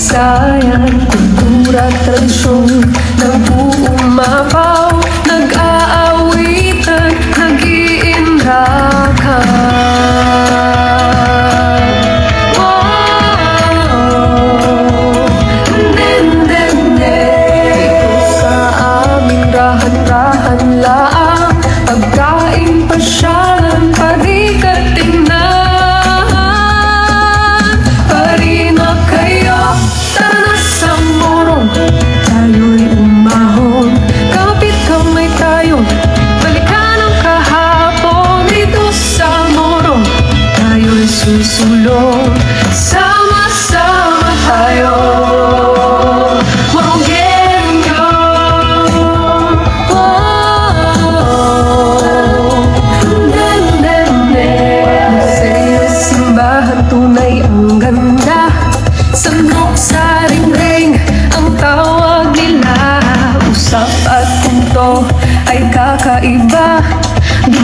kasaysayan, kultura, tradisyon ng buong Mapaw. Nag-aawitan, nag-iindakan. Rahan laang, pagkain, pasyalan, parikat, tingnan. Pari na kayo, tara na sa morong, tayo'y umahon. Kapit kamay tayo, balikan ang kahapon. Dito sa morong, tayo'y susulong. Sama-sama tayo. Tunay ang ganda, sandok sa ring-ring ang tawag nila. Usap at punto ay kakaiba, di